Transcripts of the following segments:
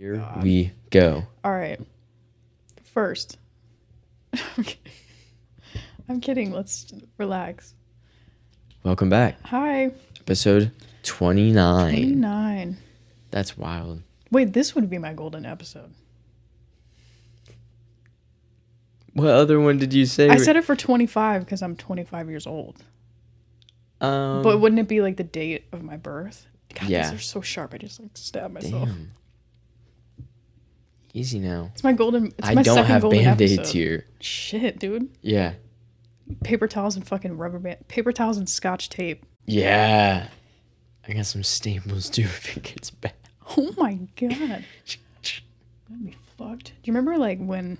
Here we go. All right. First. I'm kidding. Let's relax. Welcome back. Hi. Episode 29. 29. That's wild. Wait, this would be my golden episode. What other one did you say? I said it for 25 because I'm 25 years old. But wouldn't it be like the date of my birth? God, yeah. these are so sharp. I just like stabbed myself. Damn. Easy now. It's my golden. It's I my don't second have golden Band-Aids episode. here. Shit, dude. Yeah. Paper towels and fucking rubber band. Paper towels and scotch tape. Yeah. I got some staples too if it gets bad. Oh my god. That'd be fucked. Do you remember like when,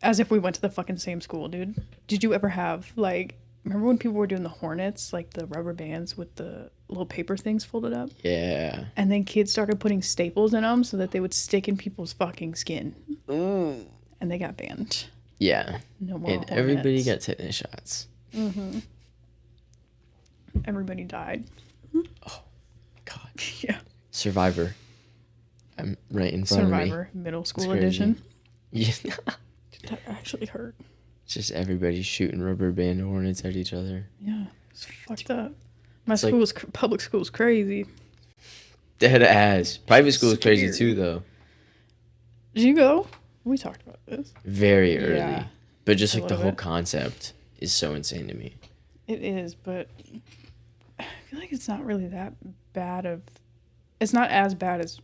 as if we went to the fucking same school, dude? Did you ever have like, remember when people were doing the Hornets, like the rubber bands with the little paper things folded up? Yeah. And then kids started putting staples in them so that they would stick in people's fucking skin. Ooh. And they got banned. Yeah. No more And Hornets. everybody got tetanus shots. Mm-hmm. Everybody died. Oh, God. Yeah. Survivor. I'm right in front of me. Survivor, middle school edition. Yeah. That actually hurt. Just everybody shooting rubber band hornets at each other. Yeah. It's fucked up. My It's like- school's public school's crazy. Dead ass. Private school is crazy Scared. too, though. Did you go? We talked about this. Very early. Yeah. But just A like the little whole bit. concept is so insane to me. It is, but I feel like it's not really that bad of. It's not as bad as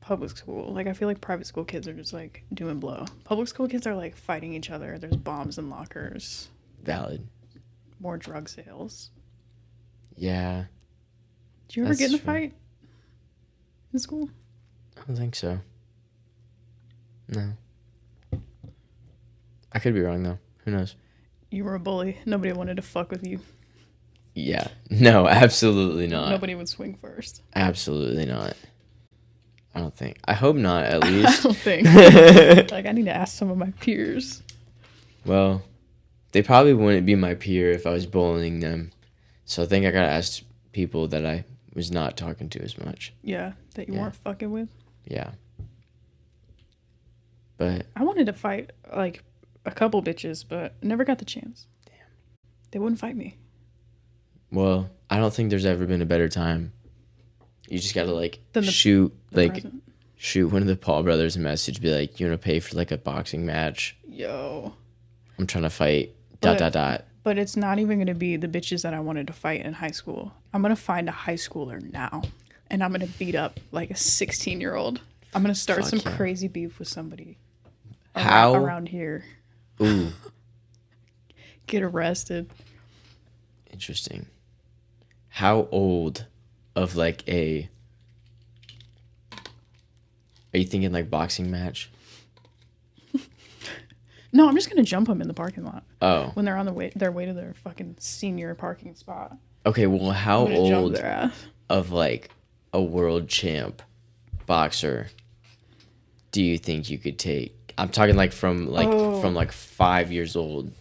public school. Like I feel like private school kids are just like doing blow. Public school kids are like fighting each other. There's bombs in lockers. Valid. More drug sales. Yeah. Did you ever That's get in a true. fight in school? I don't think so. No. I could be wrong though. Who knows? You were a bully. Nobody wanted to fuck with you. Yeah. No, absolutely not. Nobody would swing first. Absolutely not. I don't think. I hope not, at I least. don't think. Like I need to ask some of my peers. Well, they probably wouldn't be my peer if I was bullying them. So I think I gotta ask people that I was not talking to as much. Yeah, that you Yeah. weren't fucking with. Yeah. But I wanted to fight like a couple bitches, but never got the chance. Damn. They wouldn't fight me. well, I don't think there's ever been a better time. You just gotta like Than the- shoot The like present. shoot one of the Paul brothers a message, be like, you wanna pay for like a boxing match? Yo. I'm trying to fight But- dot. But it's not even going to be the bitches that I wanted to fight in high school. I'm going to find a high schooler now. And I'm going to beat up like a 16-year-old. I'm going to start Fuck some yeah. crazy beef with somebody. How? Around here. Ooh, Get arrested. interesting. How old of like a are you thinking like boxing match? No, I'm just going to jump them in the parking lot. Oh. When they're on their way to their fucking senior parking spot. Okay, well how I'm going to jump old their ass. of like a world champ boxer do you think you could take? I'm talking like from 5 years old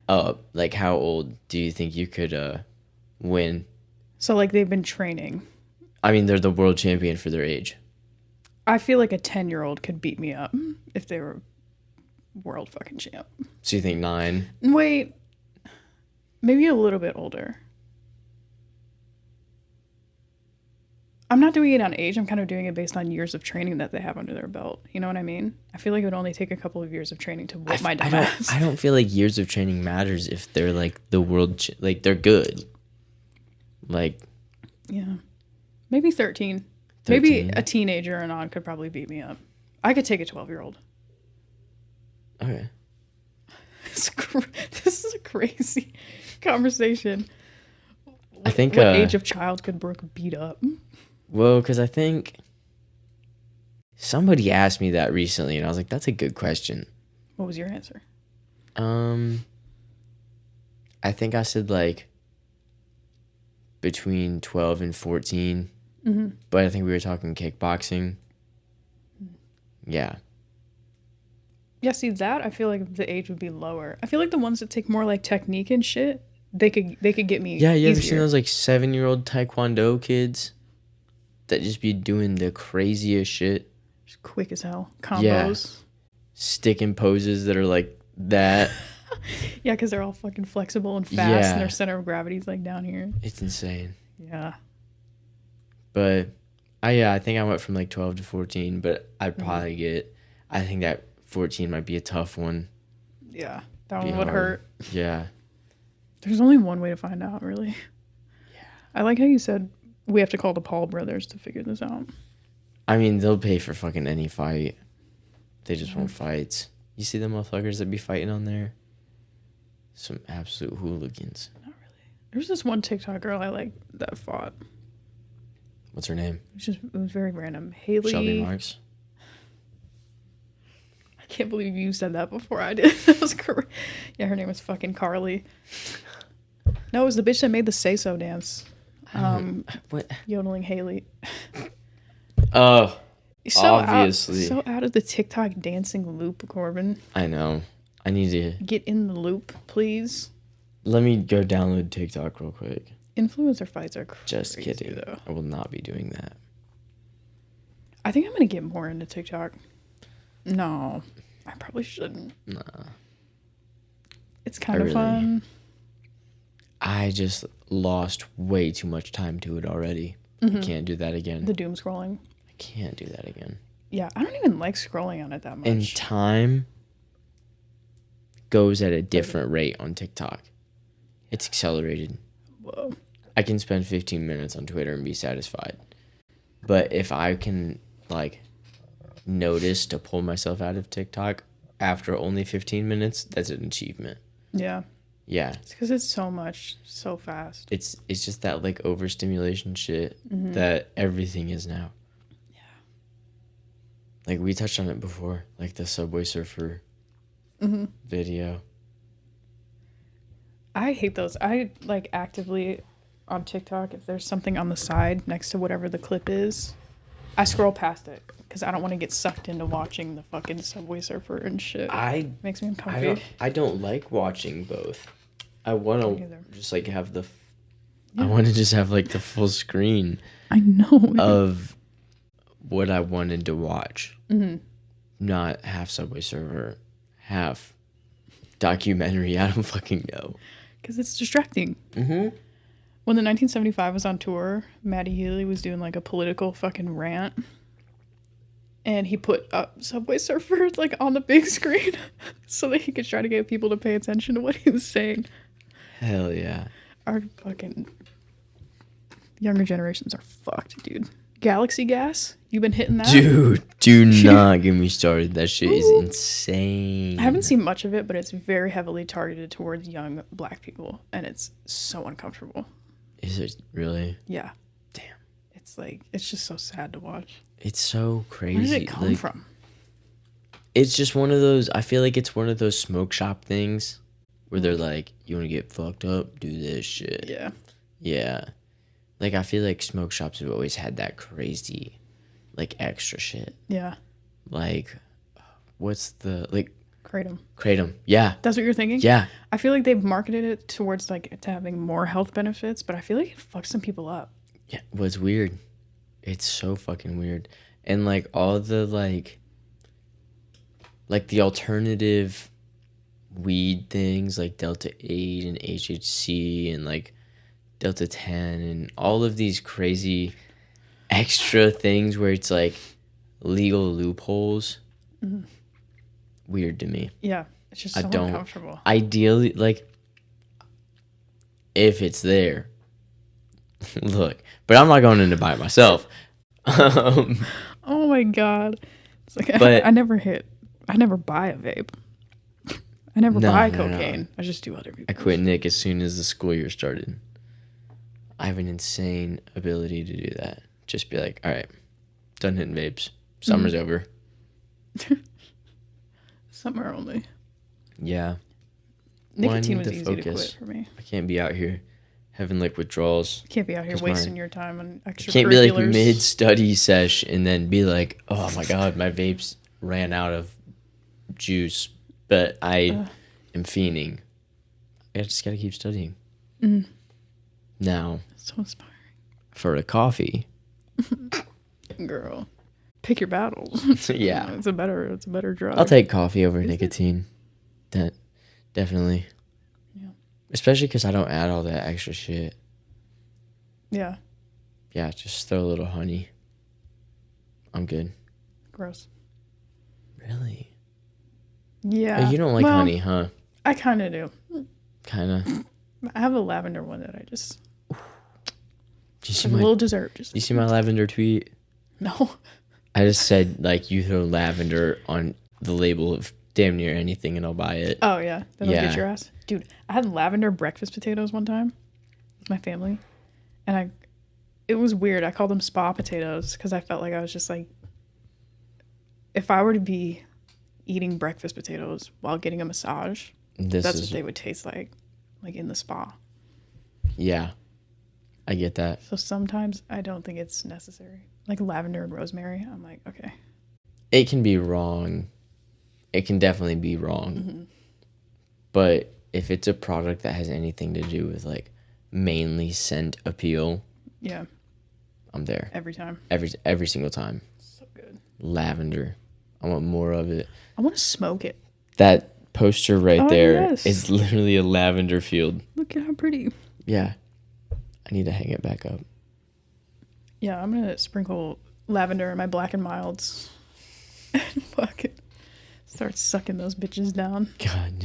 up. Like how old do you think you could win? So like they've been training. I mean, they're the world champion for their age. I feel like a 10-year-old could beat me up if they were world fucking champ. So you think 9? Wait, maybe a little bit older. I'm not doing it on age. I'm kind of doing it based on years of training that they have under their belt. You know what I mean? I feel like it would only take a couple of years of training to whoop my dumb ass. I don't feel like years of training matters if they're like the world like they're good. Like Yeah, maybe 13. 13. Maybe a teenager and on could probably beat me up. I could take a 12-year-old. okay. This is a crazy conversation. I think What age of child could Brooke beat up? well, cuz I think somebody asked me that recently and I was like that's a good question. What was your answer? I think I said like between 12 and 14. Mm-hmm. But I think we were talking kickboxing. Yeah. Yeah, see that I feel like the age would be lower. I feel like the ones that take more like technique and shit, they could get me. Yeah, you ever easier. seen those like 7-year-old taekwondo kids? that just be doing the craziest shit. Just quick as hell. Yeah. Combos. Sticking poses that are like that. Yeah, because they're all fucking flexible and fast, Yeah. and their center of gravity's like down here. It's insane. Yeah. But I think I went from like 12 to 14, but I'd probably I think that 14 might be a tough one. Yeah. That one would hurt. Yeah. There's only one way to find out, really. Yeah. I like how you said we have to call the Paul brothers to figure this out. I mean, they'll pay for fucking any fight. They just want fights. You see the motherfuckers that be fighting on there? Some absolute hooligans. Not really. There's this one TikTok girl I like that fought. What's her name? It was very random. Haley. Shelby Marks. I can't believe you said that before I did. That was correct. Yeah, her name was fucking Carly. No, it was the bitch that made the Say So dance. What? Yodeling Haley. Oh, obviously. So out of the TikTok dancing loop, Corbin. I know. I need to get in the loop, please. Let me go download TikTok real quick. Influencer fights are crazy. Just kidding. Though. I will not be doing that. I think I'm gonna get more into TikTok. No, I probably shouldn't. Nah. It's kind of fun. I just lost way too much time to it already. I can't do that again. The doom scrolling. I can't do that again. Yeah, I don't even like scrolling on it that much. And time goes at a different rate on TikTok. It's accelerated. Whoa. I can spend 15 minutes on Twitter and be satisfied. But if I can, like, notice to pull myself out of TikTok after only 15 minutes, that's an achievement. Yeah. Yeah. It's because it's so much, so fast. It's just that, like, overstimulation shit that everything is now. Yeah. Like, we touched on it before, like the Subway Surfer video. I hate those. I, like, actively on TikTok, if there's something on the side next to whatever the clip is, I scroll past it because I don't want to get sucked into watching the fucking Subway Surfer and shit. Makes me uncomfortable. I don't like watching both. I want to just, like, have the... Yeah. I want to just have, like, the full screen I know. of what I wanted to watch. Not half Subway Surfer, half documentary. I don't fucking know. Because it's distracting. When the 1975 was on tour, Matty Healy was doing like a political fucking rant. And he put up Subway Surfer like on the big screen so that he could try to get people to pay attention to what he was saying. Hell yeah. Our fucking younger generations are fucked, dude. Galaxy Gas? You been hitting that? Dude, do not get me started. That shit is insane. I haven't seen much of it, but it's very heavily targeted towards young black people. And it's so uncomfortable. Is it really? Yeah. Damn. It's like, it's just so sad to watch. It's so crazy. Where did it come from? It's just one of those, I feel like it's one of those smoke shop things where they're like, you want to get fucked up? Do this shit. Yeah. Yeah. Like, I feel like smoke shops have always had that crazy, like, extra shit. Yeah. Like, what's the, like... Kratom. Kratom. Yeah. That's what you're thinking? Yeah. I feel like they've marketed it towards, like, to having more health benefits, but I feel like it fucks some people up. Yeah. Well, it's weird. It's so fucking weird. And, like, all the, like the alternative weed things, like Delta 8 and HHC and, like, Delta 10 and all of these crazy extra things where it's, like, legal loopholes. Weird to me. Yeah. It's just so uncomfortable. Ideally, like, if it's there, look. But I'm not going in to buy it myself. Oh my God. It's like, I never buy a vape. I never buy cocaine. No. I just do other people. I quit Nick as soon as the school year started. I have an insane ability to do that. Just be like, all right, done hitting vapes. Summer's over. Summer only. Yeah. Nicotine was easy to quit for me. I can't be out here having like withdrawals. Can't be out here wasting your time on extracurriculars. Can't be like mid-study sesh and then be like, oh my God, my vapes ran out of juice, but I am fiending. I just gotta keep studying. Now, so inspiring. for the coffee, Girl, pick your battles. Yeah. It's a better drug. I'll take coffee over nicotine. That definitely. Yeah. Especially because I don't add all that extra shit. Yeah. Yeah, just throw a little honey. I'm good. Gross. Really? Yeah. Oh, you don't like honey, huh? I kind of do. Kind of. I have a lavender one that I just... Do you see a my little dessert. Just you see my lavender tweet? No. I just said, like, you throw lavender on the label of damn near anything and I'll buy it. Oh, yeah. That'll Yeah. get your ass. Dude, I had lavender breakfast potatoes one time with my family. And it was weird. I called them spa potatoes because I felt like I was just like... If I were to be eating breakfast potatoes while getting a massage, that's what they would taste like in the spa. Yeah. I get that. So sometimes I don't think it's necessary. Like lavender and rosemary, I'm like, okay. It can be wrong. It can definitely be wrong. Mm-hmm. But if it's a product that has anything to do with like mainly scent appeal, Yeah. I'm there. Every time. Every single time. So good. Lavender. I want more of it. I want to smoke it. That poster right there yes. is literally a lavender field. Look at how pretty. Yeah. I need to hang it back up. Yeah, I'm gonna sprinkle lavender in my Black and Milds and fucking start sucking those bitches down. God.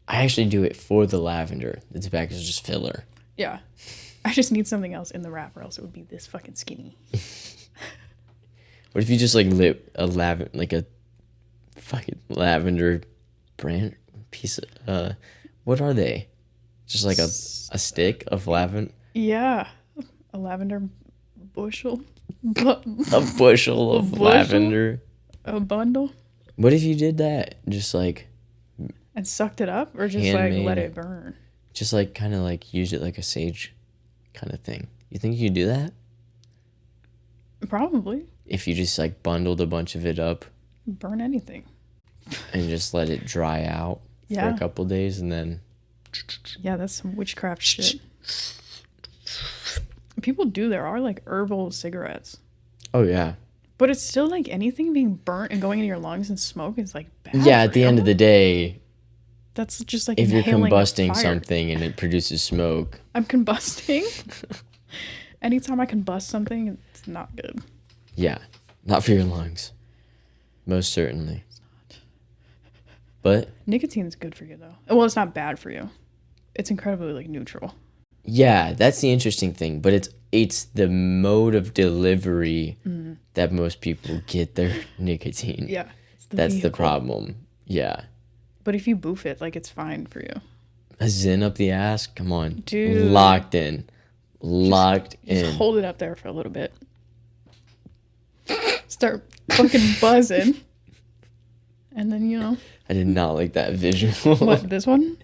I actually do it for the lavender. The tobacco is just filler. Yeah. I just need something else in the wrap or else it would be this fucking skinny. What if you just like lit a fucking lavender brand piece of, what are they? Just like a stick of lavender? Yeah. A lavender bushel. A bushel of lavender. A bundle. What if you did that? Just like and sucked it up, or just handmade, like let it burn? Just like kind of like use it like a sage kind of thing. You think you could do that? Probably. If you just like bundled a bunch of it up. Burn anything. And just let it dry out for a couple days and then. Yeah, that's some witchcraft shit. People do. There are like herbal cigarettes. Oh, yeah. But it's still like anything being burnt and going into your lungs and smoke is like bad. Yeah, at the end of the day. That's just like if you're combusting fire. something and it produces smoke. I'm combusting. Anytime I combust something, it's not good. Yeah, not for your lungs. Most certainly. It's not. But nicotine's good for you though. Well, it's not bad for you. It's incredibly like neutral. Yeah, that's the interesting thing. But it's the mode of delivery that most people get their nicotine. Yeah, that's the problem. Yeah. But if you boof it, like it's fine for you. A Zin up the ass? Come on. Dude. Locked in. Just hold it up there for a little bit. Start fucking buzzing. And then, you know. I did not like that visual. What, this one?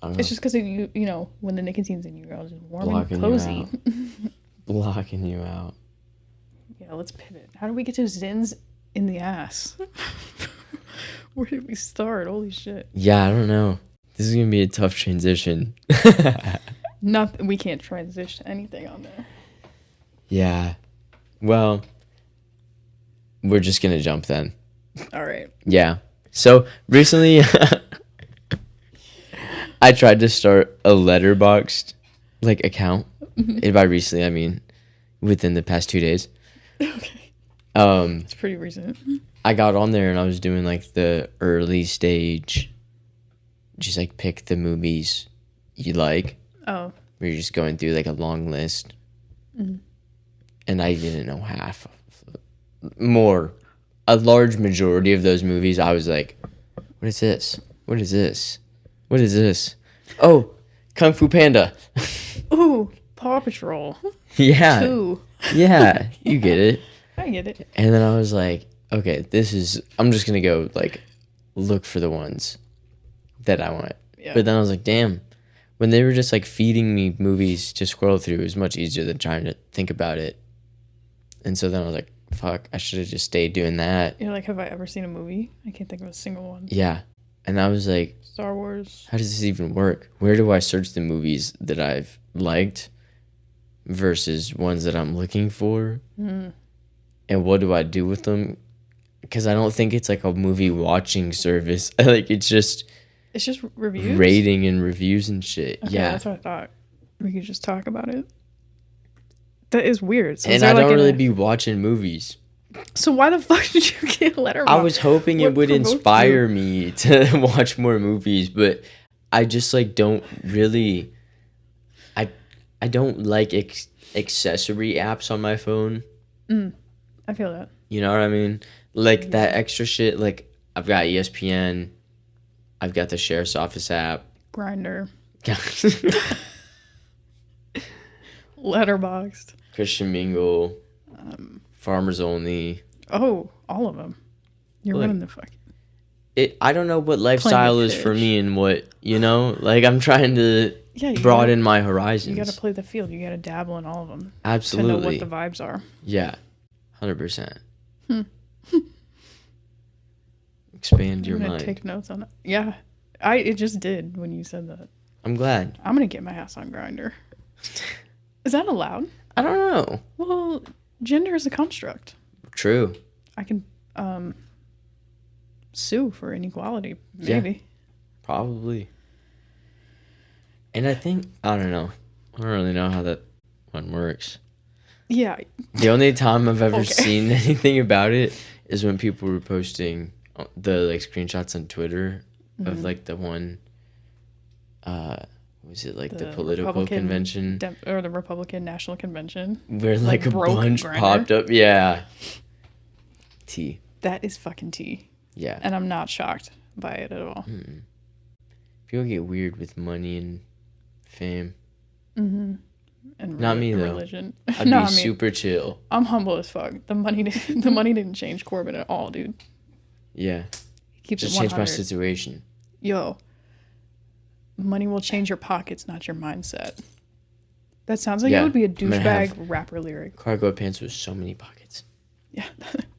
I don't know. It's just because, you know, when the nicotine's in you, you're all just warm Blocking and cozy. Blocking you out. Yeah, let's pivot. How do we get to Zins in the ass? Where did we start? Holy shit. Yeah, I don't know. This is going to be a tough transition. We can't transition anything on there. Yeah. Well, we're just going to jump then. All right. Yeah. So recently, I tried to start a Letterboxd account. And by recently, I mean within the past 2 days. Okay. It's pretty recent. I got on there and I was doing the early stage, just pick the movies you like. Oh. Where you're just going through a long list. Mm-hmm. And I didn't know half. A large majority of those movies, I was like, what is this? What is this? What is this? Oh, Kung Fu Panda. Ooh, Paw Patrol. Yeah. 2. Yeah, you get it. I get it. And then I was like, okay, I'm just going to go look for the ones that I want. Yeah. But then I was like, damn, when they were just feeding me movies to scroll through, it was much easier than trying to think about it. And so then I was like, fuck, I should have just stayed doing that. You're like, have I ever seen a movie? I can't think of a single one. Yeah. And I was like, Star Wars. how does this even work? Where do I search the movies that I've liked? versus ones that I'm looking for. And what do I do with them? Because I don't think it's like a movie watching service. Like it's just reviews, rating and reviews and shit. Okay, yeah, that's what I thought. We could just talk about it. That is weird. So and I don't really be watching movies. So why the fuck did you get Letterboxd? I was hoping it would inspire me to watch more movies, but I just like don't really. I don't like accessory apps on my phone. I feel that. You know what I mean? Like that extra shit. Like I've got ESPN. I've got the Sheriff's Office app. Grindr. Letterboxd. Christian Mingle. Farmers Only. Oh, all of them. You're running the fucking. I don't know what lifestyle is for me and what, you know? Like I'm trying to broaden my horizons. You got to play the field. You got to dabble in all of them. Absolutely. To know what the vibes are. Yeah. 100%. Expand your mind. Take notes on it. Yeah. It just did when you said that. I'm glad. I'm going to get my ass on Grindr. Is that allowed? I don't know. Well, gender is a construct. True. I can sue for inequality, maybe. Yeah, probably. And I think, I don't know. I don't really know how that one works. Yeah. The only time I've ever seen anything about it is when people were posting the like screenshots on Twitter of like the one, was it like the political convention? Or the Republican National Convention. Where like a bunch popped up. Yeah. Tea. That is fucking tea. Yeah. And I'm not shocked by it at all. People get weird with money and fame. And not me though. Religion. I'd be super chill. I'm humble as fuck. The money didn't change Corbin at all, dude. Yeah. Keeps just changed my situation. Yo. Money will change your pockets, not your mindset. That sounds like it would be a douchebag rapper lyric. Cargo pants with so many pockets. Yeah.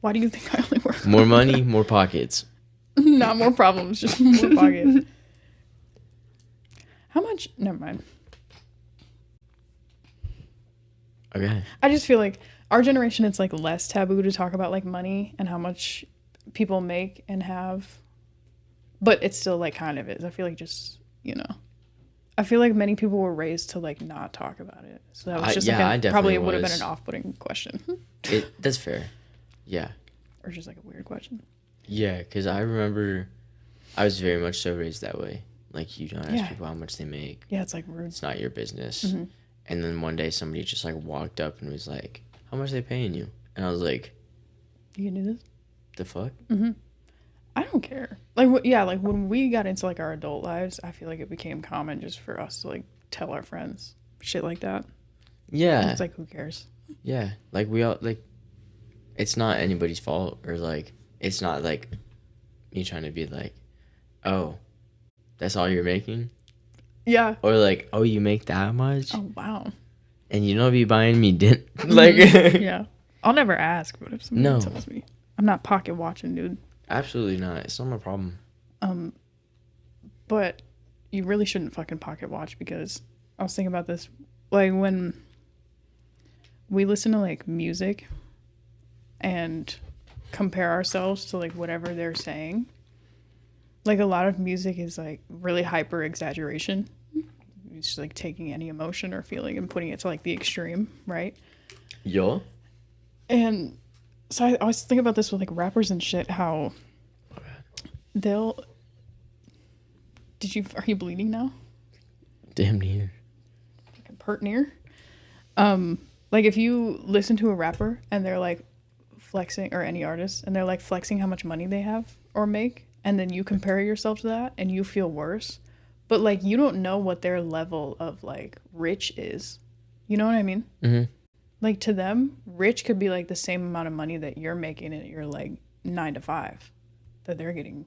Why do you think I only wear more money, more pockets? Not more problems, just more pockets. How much? Never mind. Okay. I just feel like our generation, it's like less taboo to talk about like money and how much people make and have. But it still like kind of is. I feel like just, you know. I feel like many people were raised to like not talk about it. So that was just probably would have been an off-putting question. That's fair. Yeah. Or just like a weird question. Yeah, because I remember I was very much so raised that way. Like, you don't ask people how much they make. Yeah, it's like rude. It's not your business. And then one day somebody just like walked up and was like, how much are they paying you? And I was like, you can do this? The fuck? I don't care. Like, like when we got into like our adult lives, I feel like it became common just for us to like tell our friends shit like that. Yeah. And it's like, who cares? Yeah. Like we all like, it's not anybody's fault, or like, it's not like me trying to be like, oh, that's all you're making? Yeah. Or like, oh, you make that much? Oh, wow. And you don't be buying me dinner? Like, yeah. I'll never ask, but if somebody tells me, I'm not pocket watching, dude. Absolutely not. It's not my problem. But you really shouldn't fucking pocket watch, because I was thinking about this, like when we listen to like music and compare ourselves to like whatever they're saying, like a lot of music is like really hyper exaggeration. It's just like taking any emotion or feeling and putting it to like the extreme, right? Yeah. And so I was thinking about this with like rappers and shit, how they'll... Are you bleeding now? Damn near. Fucking pert near. Like if you listen to a rapper and they're like flexing, or any artist, and they're like flexing how much money they have or make, and then you compare yourself to that and you feel worse, but like you don't know what their level of like rich is. You know what I mean? Mm-hmm. Like to them, rich could be like the same amount of money that you're making at your like 9 to 5 that they're getting.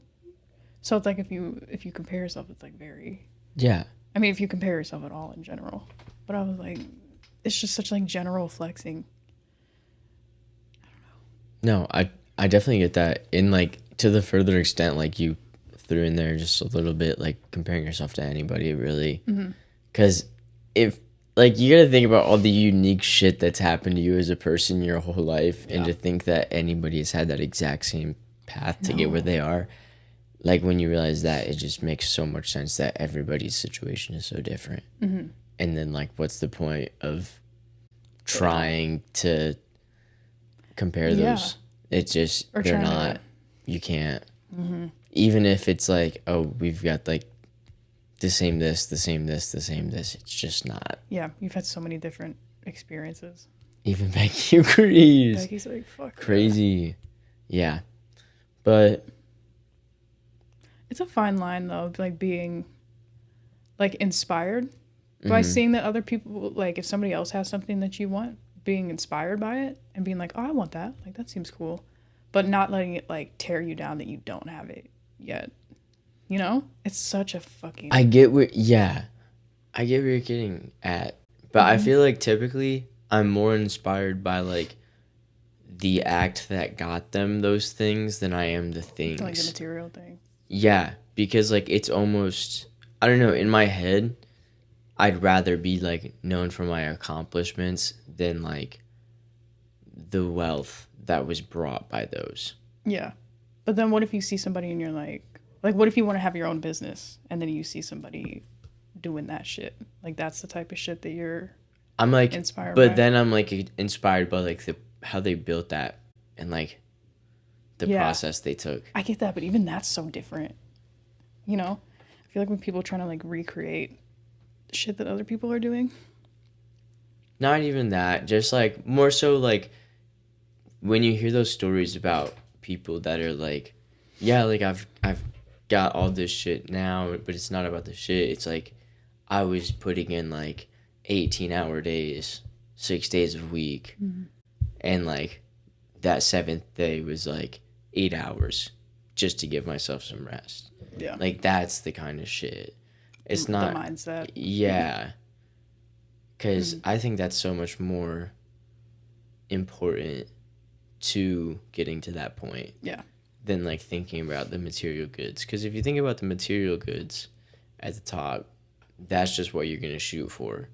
So it's like if you compare yourself, it's like very... Yeah. I mean, if you compare yourself at all in general. But I was like, it's just such like general flexing. I don't know. No, I definitely get that. In like, to the further extent, like you threw in there just a little bit, like comparing yourself to anybody, really. Because if like you gotta think about all the unique shit that's happened to you as a person your whole life, and to think that anybody has had that exact same path to get where they are. Like when you realize that, it just makes so much sense that everybody's situation is so different. Mm-hmm. And then like, what's the point of trying to compare those? It's just Or they're trying not. to- You can't. Even if it's like, oh, we've got like the same this, the same this, the same this. It's just not. Yeah, you've had so many different experiences. Even Becky agrees. Becky's like, fuck. Crazy. Yeah. But It's a fine line though, of, like being like inspired by seeing that other people, like if somebody else has something that you want, being inspired by it and being like, oh, I want that. Like that seems cool. But not letting it like tear you down that you don't have it yet. You know? It's such a fucking I get where, yeah. I get where you're getting at. But I feel like typically I'm more inspired by like the act that got them those things than I am the things. like the material thing. Yeah, because like it's almost, I don't know, in my head, I'd rather be like known for my accomplishments than like the wealth that was brought by those. Yeah. But then what if you see somebody and you're like what if you want to have your own business and then you see somebody doing that shit? Like that's the type of shit that you're I'm like inspired but by. then I'm like inspired by like how they built that and like the process they took. I get that, but even that's so different. You know? I feel like when people are trying to like recreate shit that other people are doing. Not even that, just like more so like when you hear those stories about people that are like, yeah, like I've got all this shit now, but it's not about the shit. It's like I was putting in like 18-hour days, 6 days a week, and like that seventh day was like 8 hours just to give myself some rest. Yeah. Like that's the kind of shit. It's not the mindset. Yeah. Because I think that's so much more important to getting to that point. Yeah. Than like thinking about the material goods. Because if you think about the material goods at the top, that's just what you're going to shoot for.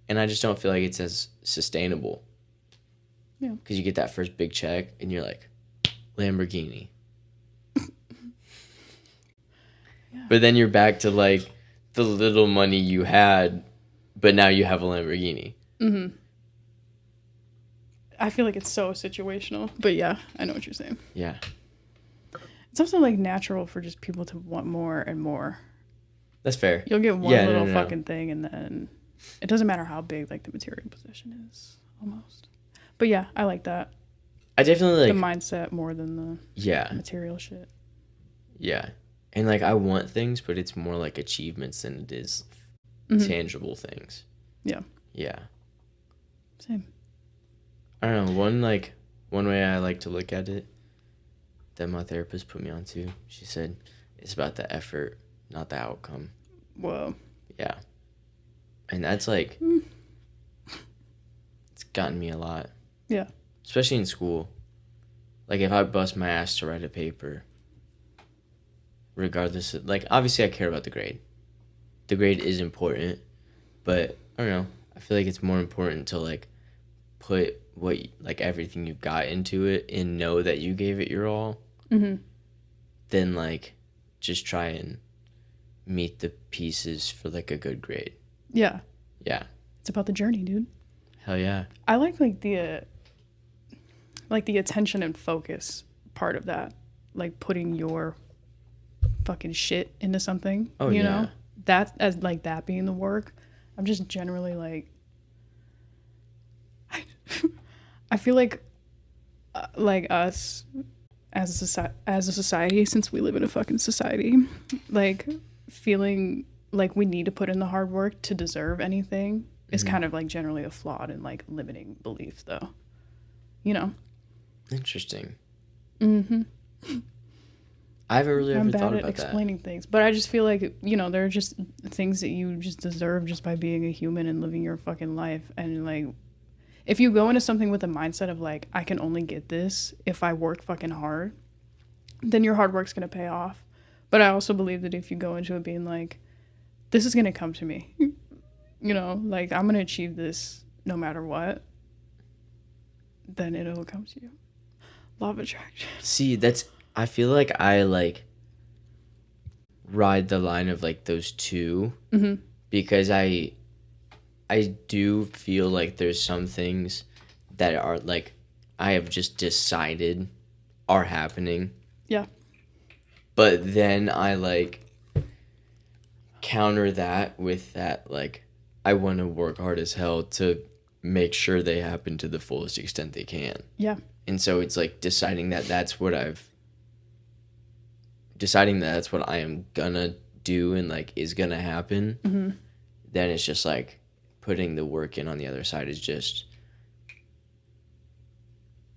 And I just don't feel like it's as sustainable. Yeah. Because you get that first big check and you're like, Lamborghini. But then you're back to like the little money you had, but now you have a Lamborghini. I feel like it's so situational. But yeah, I know what you're saying. Yeah. It's also like natural for just people to want more and more. That's fair. You'll get one little fucking thing and then it doesn't matter how big like the material possession is almost. But yeah, I like that. I definitely like the mindset more than the material shit. Yeah. And like I want things, but it's more like achievements than it is tangible things. Yeah. Yeah. Same. I don't know. One way I like to look at it that my therapist put me onto, she said, it's about the effort, not the outcome. Whoa. Yeah. And that's like, it's gotten me a lot. Yeah. Especially in school. Like if I bust my ass to write a paper, regardless of, like, obviously I care about the grade. The grade is important, but I don't know. I feel like it's more important to like put what like everything you got into it and know that you gave it your all, than like just try and meet the pieces for like a good grade. Yeah. Yeah. It's about the journey, dude. Hell yeah. I like the attention and focus part of that, like putting your fucking shit into something. Oh, you yeah. know, that as like that being the work. I'm just generally like, I feel like us as a society, since we live in a fucking society, like feeling like we need to put in the hard work to deserve anything is kind of like generally a flawed and like limiting belief, though. You know. Interesting. Mm-hmm. I haven't really ever thought about that. I'm bad at explaining things, but I just feel like, you know, there are just things that you just deserve just by being a human and living your fucking life. And like, if you go into something with a mindset of like, I can only get this if I work fucking hard, then your hard work's gonna pay off. But I also believe that if you go into it being like, this is gonna come to me, you know, like I'm gonna achieve this no matter what, then it'll come to you. Law of attraction. See, I feel like I like ride the line of like those two because I do feel like there's some things that are like I have just decided are happening. Yeah. But then I like counter that with that like I want to work hard as hell to make sure they happen to the fullest extent they can. Yeah. And so it's like deciding that that's what I am gonna do and like is gonna happen. Then it's just like putting the work in on the other side is just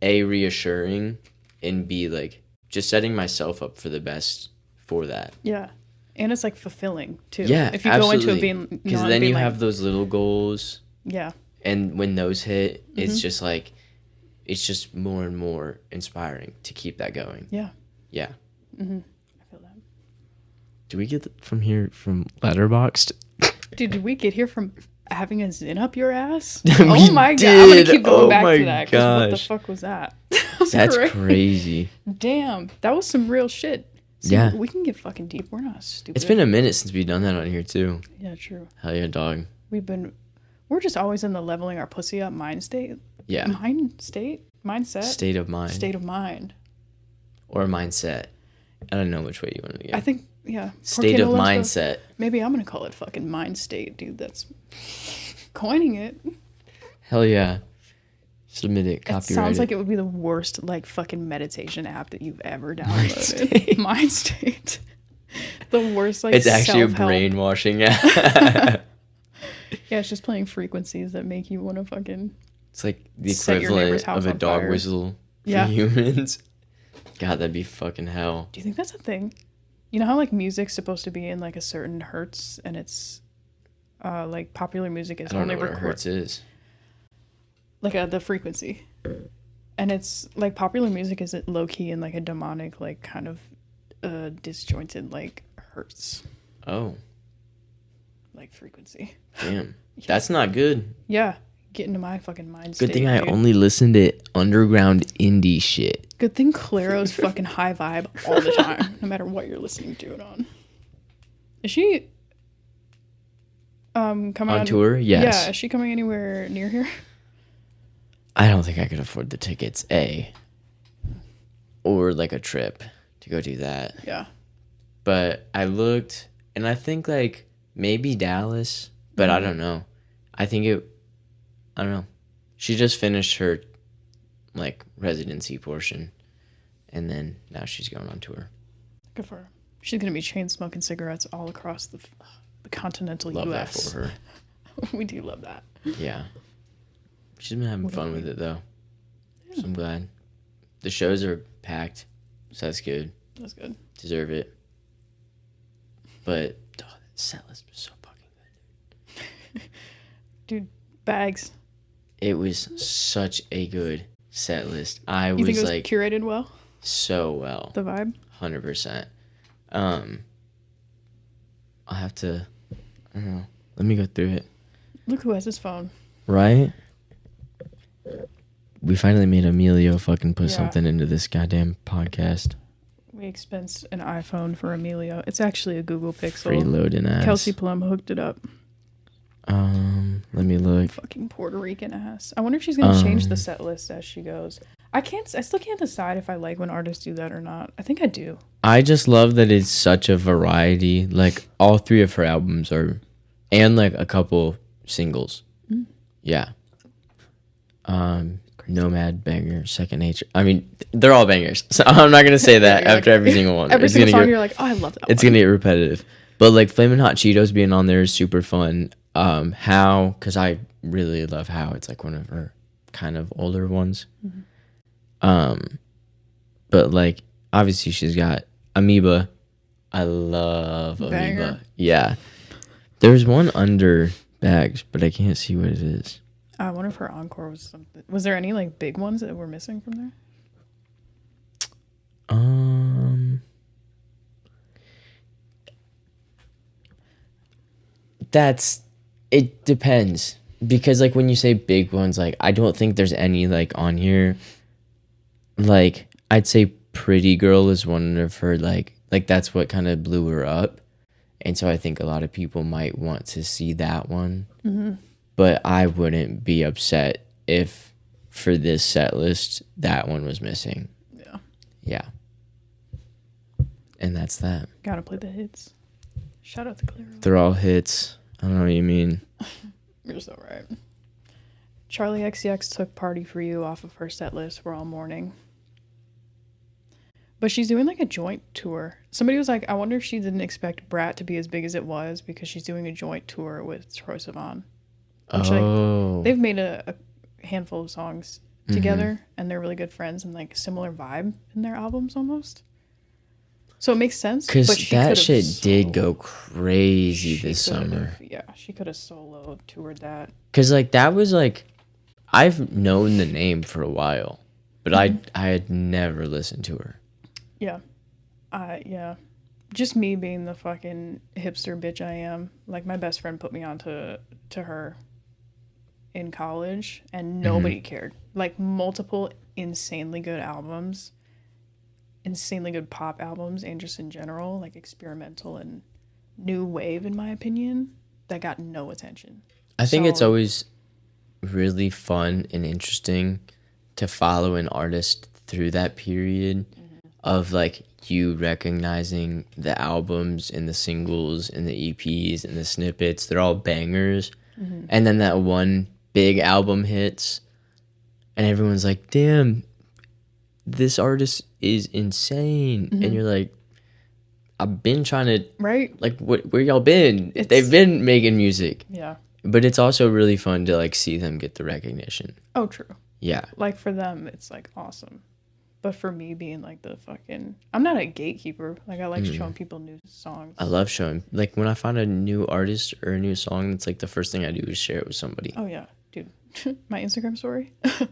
A, reassuring, and B, like just setting myself up for the best for that. Yeah. And it's like fulfilling too. Yeah, if you absolutely. go into it being because then you have those little goals. Yeah. And when those hit, it's just like it's just more and more inspiring to keep that going. Yeah. Yeah. I feel that. Do we get from here from Letterboxd? Dude, did we get here from having a Zin up your ass? We Oh my god. did. I'm gonna keep going Oh back my to that. 'Cause what the gosh. fuck was that? Was That's great. crazy. Damn. That was some real shit. See, Yeah. we can get fucking deep. We're not stupid. It's been a minute since we've done that on here too. Yeah, true. Hell yeah, dog. We're just always in the leveling our pussy up mind state. Yeah. Mindset. State of mind. State of mind. Or mindset. I don't know which way you want to go. I think, yeah. State of Porque no las mindset. Maybe I'm gonna call it fucking mind state, dude. That's coining it. Hell yeah. Submit it. It Copyright sounds it. like it would be the worst like fucking meditation app that you've ever downloaded. Mind state. The worst like It's actually a self-help. brainwashing app. Yeah, it's just playing frequencies that make you want to fucking. It's like the Set your neighbor's equivalent house of a on dog fire. whistle for Yeah. humans. God, that'd be fucking hell. Do you think that's a thing? You know how like music's supposed to be in like a certain hertz, and it's like popular music is I don't only know what a record hertz is. like the frequency, and it's like popular music is low key in like a demonic like kind of disjointed like hertz Oh, like frequency. damn. That's not good. Yeah, get into my fucking mind Good state, thing I dude. only listen to underground indie shit. Good thing Claro's fucking high vibe all the time, no matter what you're listening to it on. Is she coming On tour? Yes. Yeah, is she coming anywhere near here? I don't think I could afford the tickets, A. Or like a trip to go do that. Yeah. But I looked, and I think like maybe Dallas, but I don't know. I don't know. She just finished her like residency portion, and then now she's going on tour. Good for her. She's gonna be chain smoking cigarettes all across the continental Love U.S. that for her. We do love that. Yeah. She's been having What fun a with queen. it though. Yeah. So I'm glad. The shows are packed, so that's good. That's good. Deserve it. But that set list was so fucking good. Dude, bags. It was such a good set list. I You think was it was like curated well? so well. The vibe? 100%. I'll have to, I don't know. Let me go through it. Look who has his phone. Right? We finally made Emilio fucking put Yeah. something into this goddamn podcast. We expensed an iPhone for Emilio. It's actually a Google Pixel. Freeloading ass. Kelsey Plum hooked it up. Let me look. Fucking Puerto Rican ass. I wonder if she's gonna change the set list as she goes. I still can't decide if I like when artists do that or not. I think I do. I just love that it's such a variety. Like all three of her albums are, and like a couple singles. Yeah. Nomad banger, Second Nature. I mean, they're all bangers. So I'm not gonna say that You're after like- every single one. Every It's single gonna song, get- you're like, oh, I love that it's one. gonna get repetitive. But like Flamin' Hot Cheetos being on there is super fun. How, because I really love How. It's like one of her kind of older ones. But like obviously she's got Amoeba. I love Amoeba. Banger. Yeah. There's one under Bags, but I can't see what it is. I wonder if her encore was something. Was there any like big ones that were missing from there? It depends. Because, like, when you say big ones, like, I don't think there's any, like, on here. Like, I'd say Pretty Girl is one of her, like that's what kind of blew her up. And so I think a lot of people might want to see that one. Mm-hmm. But I wouldn't be upset if, for this set list, that one was missing. Yeah. Yeah. And that's that. Gotta play the hits. Shout out to Claire. They're all hits. I don't know what you mean. You're so right. Charlie XCX took Party For You off of her set list for all morning. But she's doing like a joint tour. Somebody was like, I wonder if she didn't expect Brat to be as big as it was because she's doing a joint tour with Troye Sivan. Which, like, they've made a handful of songs together, and they're really good friends and like similar vibe in their albums almost. So it makes sense. Because that shit did go crazy this summer. Yeah, she could have solo toured that. Because, like, that was, like, I've known the name for a while, but I had never listened to her. Yeah. Yeah. Just me being the fucking hipster bitch I am. Like, my best friend put me on to her in college, and nobody cared. Like, multiple insanely good albums. Insanely good pop albums, and just in general, like experimental and new wave, in my opinion, that got no attention. I think it's always really fun and interesting to follow an artist through that period of like you recognizing the albums and the singles and the EPs and the snippets. They're all bangers. And then that one big album hits and everyone's like, damn, this artist is insane. And you're like, I've been trying to, like, where y'all been? They've been making music. Yeah. But it's also really fun to, like, see them get the recognition. Oh, true. Yeah. Like, for them, it's, like, awesome. But for me, being, like, the fucking... I'm not a gatekeeper. Like, I like showing people new songs. I love showing... Like, when I find a new artist or a new song, it's, like, the first thing I do is share it with somebody. Oh, yeah. Dude, my Instagram story. I'm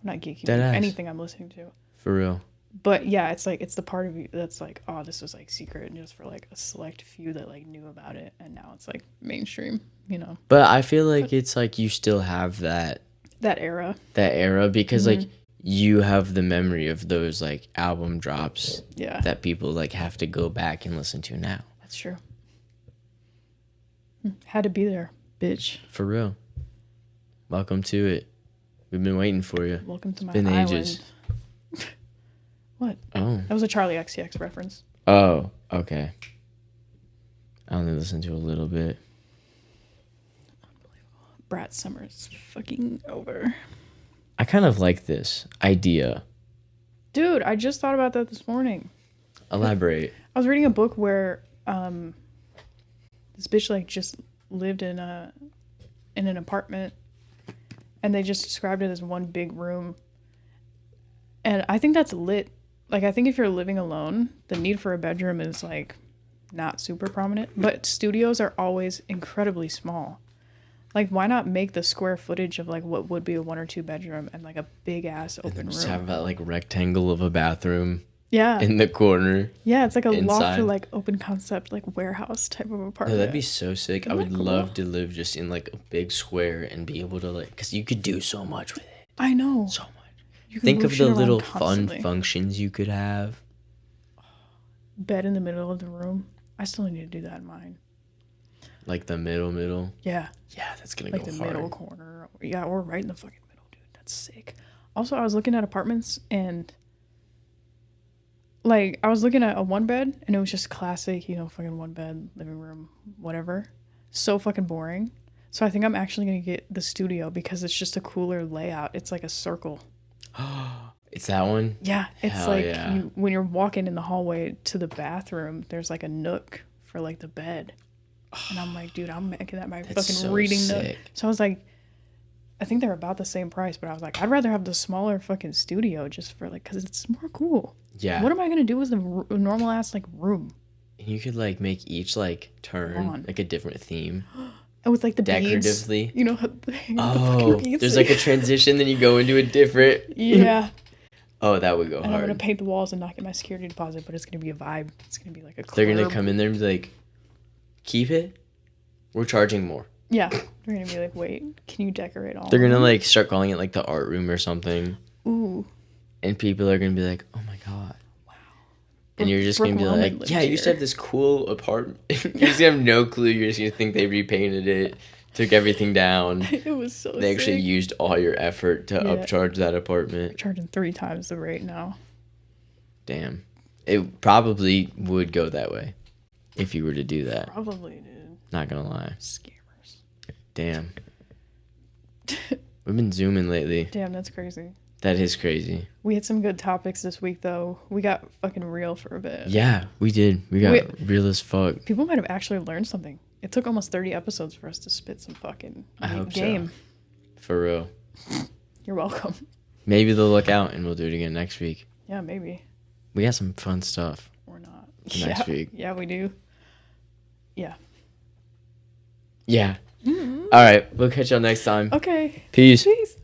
not gatekeeping anything I'm listening to. For real. But yeah, it's like, it's the part of you that's like, oh, this was like secret and just for like a select few that like knew about it, and now it's like mainstream, you know. But I feel like it's like you still have that era because like you have the memory of those like album drops that people like have to go back and listen to now. That's true. Had to be there, bitch. For real. Welcome to it. We've been waiting for you. Welcome to my been island. Ages. What? Oh. That was a Charlie XCX reference. Oh, okay. I only listened to a little bit. Unbelievable. Brat Summer's fucking over. I kind of like this idea. Dude, I just thought about that this morning. Elaborate. I was reading a book where this bitch like just lived in an apartment, and they just described it as one big room. And I think that's lit. Like, I think if you're living alone, the need for a bedroom is, like, not super prominent. But studios are always incredibly small. Like, why not make the square footage of, like, what would be a 1 or 2 bedroom and, like, a big-ass open room? Just have that, like, rectangle of a bathroom. Yeah. In the corner. Yeah, it's like a loft or, like, open concept, like, warehouse type of apartment. Oh, that'd be so sick. I would love to live just in, like, a big square and be able to, like... Because you could do so much with it. I know. So much. Think of the little fun functions you could have. Bed in the middle of the room. I still need to do that in mine. Like the middle? Yeah. Yeah, that's going to go hard. Like the middle corner. Yeah, or right in the fucking middle, dude. That's sick. Also, I was looking at apartments and... Like, I was looking at a 1 bed and it was just classic, you know, fucking 1 bed, living room, whatever. So fucking boring. So I think I'm actually going to get the studio because it's just a cooler layout. It's like a circle. It's that one? Yeah, it's when you're walking in the hallway to the bathroom, there's like a nook for like the bed. And I'm like, dude, I'm making that my fucking reading nook. So I was like, I think they're about the same price, but I was like, I'd rather have the smaller fucking studio just for like, because it's more cool. Yeah. What am I going to do with a normal ass like room? And you could like make each like turn like a different theme. And with like the decoratively beads, you know, the fucking beads. There's like a transition, then you go into a different. Yeah. Oh, that would go hard. I'm gonna paint the walls and not get my security deposit, but it's gonna be a vibe. It's gonna be like a club. They're gonna come in there and be like, keep it. We're charging more. Yeah, they're gonna be like, wait, can you decorate all? They're of gonna them? like start calling it like the art room or something, Ooh, and people are gonna be like, "Oh my god!" And you're just Brooke gonna be Mom like, lived "Yeah, I used to here. have this cool apartment." You're just gonna have no clue. You're just gonna think they repainted it, took everything down. It was so. They actually sick. used all your effort to Yeah. upcharge that apartment. Charging 3 times the rate now. Damn, it probably would go that way if you were to do that. Probably, dude. Not gonna lie. Scammers. Damn. We've been zooming lately. Damn, that's crazy. That is crazy. We had some good topics this week, though. We got fucking real for a bit. Yeah, we did. We got real as fuck. People might have actually learned something. It took almost 30 episodes for us to spit some fucking I hope game. so. For real. You're welcome. Maybe they'll look out and we'll do it again next week. Yeah, maybe. We got some fun stuff Or not. next week. Yeah, we do. Yeah. Yeah. All right. We'll catch y'all next time. Okay. Peace. Peace.